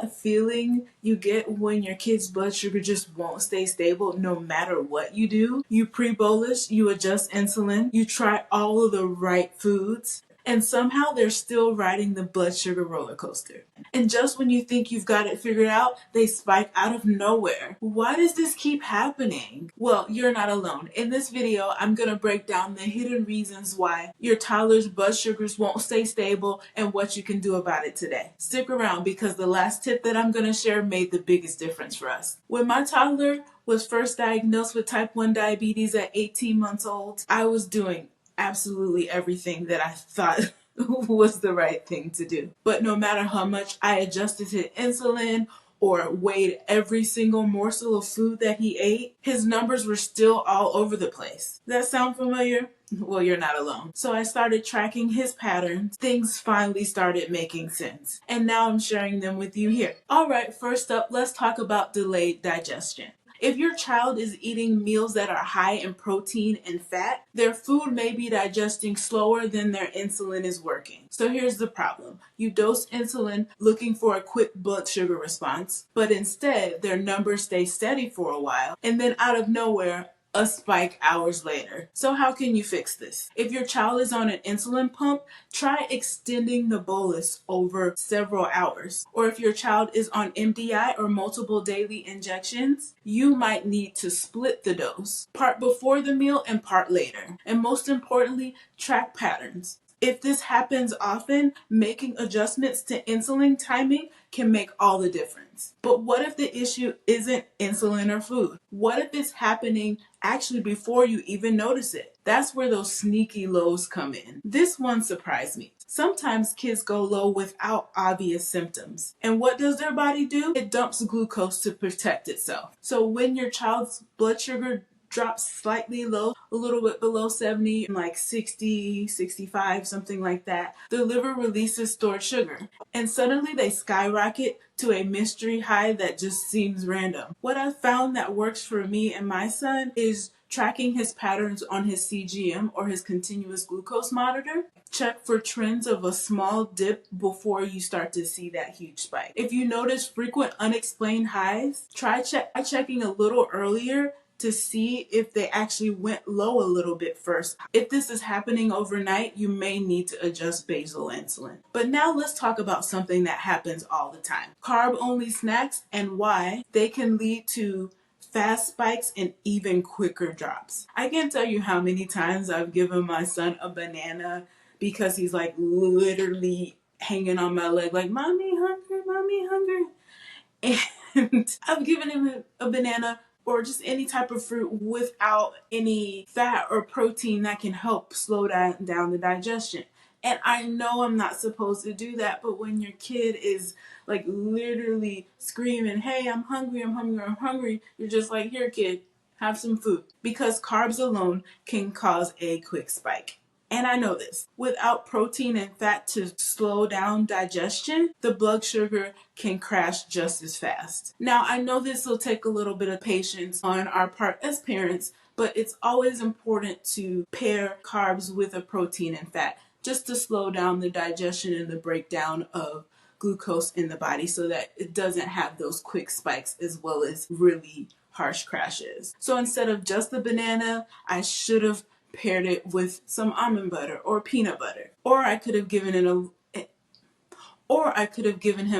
that feeling you get when your kid's blood sugar just won't stay stable no matter what you do? You pre-bolus, you adjust insulin, you try all of the right foods, and somehow they're still riding the blood sugar roller coaster. And just when you think you've got it figured out, they spike out of nowhere. Why does this keep happening? Well, you're not alone. In this video, I'm going to break down the hidden reasons why your toddler's blood sugars won't stay stable and what you can do about it today. Stick around because the last tip that I'm going to share made the biggest difference for us. When my toddler was first diagnosed with type 1 diabetes at 18 months old, I was doing absolutely everything that I thought was the right thing to do. But no matter how much I adjusted his insulin or weighed every single morsel of food that he ate, his numbers were still all over the place. Does that sound familiar? Well, you're not alone. So I started tracking his patterns. Things finally started making sense. And now I'm sharing them with you here. All right, first up, let's talk about delayed digestion. If your child is eating meals that are high in protein and fat, their food may be digesting slower than their insulin is working. So here's the problem. You dose insulin looking for a quick blood sugar response, but instead their numbers stay steady for a while, and then out of nowhere, a spike hours later. So how can you fix this? If your child is on an insulin pump, try extending the bolus over several hours. Or if your child is on MDI or multiple daily injections, you might need to split the dose, part before the meal and part later. And most importantly, track patterns. If this happens often, making adjustments to insulin timing can make all the difference. But what if the issue isn't insulin or food? What if it's happening actually before you even notice it? That's where those sneaky lows come in. This one surprised me. Sometimes kids go low without obvious symptoms. And what does their body do? It dumps glucose to protect itself. So when your child's blood sugar drops slightly low, a little bit below 70, like 60, 65, something like that, the liver releases stored sugar. And suddenly they skyrocket to a mystery high that just seems random. What I found that works for me and my son is tracking his patterns on his CGM or his continuous glucose monitor. Check for trends of a small dip before you start to see that huge spike. If you notice frequent unexplained highs, try checking a little earlier to see if they actually went low a little bit first. If this is happening overnight, you may need to adjust basal insulin. But now let's talk about something that happens all the time. Carb-only snacks and why they can lead to fast spikes and even quicker drops. I can't tell you how many times I've given my son a banana because he's like literally hanging on my leg like, "Mommy hungry, mommy hungry." And I've given him a banana or just any type of fruit without any fat or protein that can help slow down the digestion. And I know I'm not supposed to do that, but when your kid is like literally screaming, "Hey, I'm hungry, I'm hungry, I'm hungry," you're just like, "Here, kid, have some food." Because carbs alone can cause a quick spike. And I know this. Without protein and fat to slow down digestion, the blood sugar can crash just as fast. Now, I know this will take a little bit of patience on our part as parents, but it's always important to pair carbs with a protein and fat just to slow down the digestion and the breakdown of glucose in the body so that it doesn't have those quick spikes as well as really harsh crashes. So instead of just the banana, I should have paired it with some almond butter or peanut butter. Or I could have given him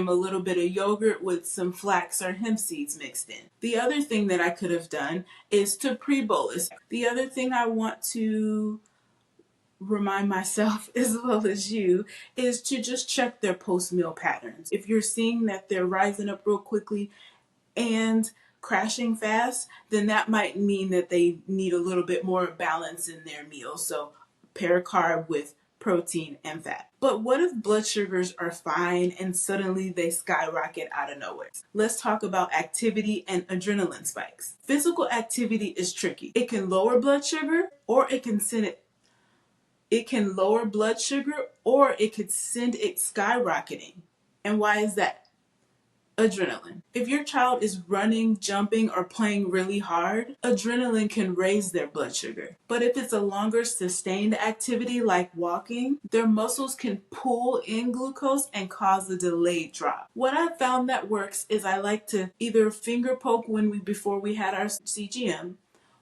a little bit of yogurt with some flax or hemp seeds mixed in. The other thing that I could have done is to pre-bolus. The other thing I want to remind myself as well as you is to just check their post-meal patterns. If you're seeing that they're rising up real quickly and crashing fast, then that might mean that they need a little bit more balance in their meal. So pair carb with protein and fat. But what if blood sugars are fine and suddenly they skyrocket out of nowhere? Let's talk about activity and adrenaline spikes. Physical activity is tricky. It can lower blood sugar or it can send it lower blood sugar or it could send it skyrocketing. And why is that? Adrenaline. If your child is running, jumping, or playing really hard, adrenaline can raise their blood sugar. But if it's a longer sustained activity like walking, their muscles can pull in glucose and cause a delayed drop. What I found that works is I like to either finger poke before we had our CGM,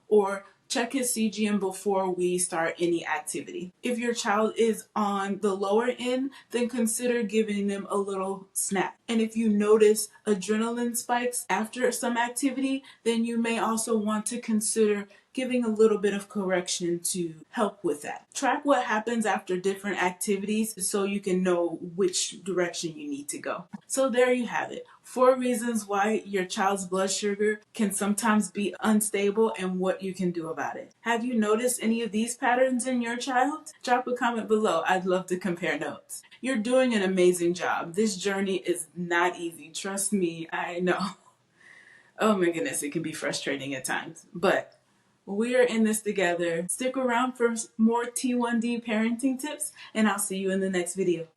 or check his CGM before we start any activity. If your child is on the lower end, then consider giving them a little snack. And if you notice adrenaline spikes after some activity, then you may also want to consider giving a little bit of correction to help with that. Track what happens after different activities so you can know which direction you need to go. So there you have it. 4 reasons why your child's blood sugar can sometimes be unstable and what you can do about it. Have you noticed any of these patterns in your child? Drop a comment below. I'd love to compare notes. You're doing an amazing job. This journey is not easy. Trust me, I know. Oh my goodness, it can be frustrating at times. But we are in this together. Stick around for more T1D parenting tips, and I'll see you in the next video.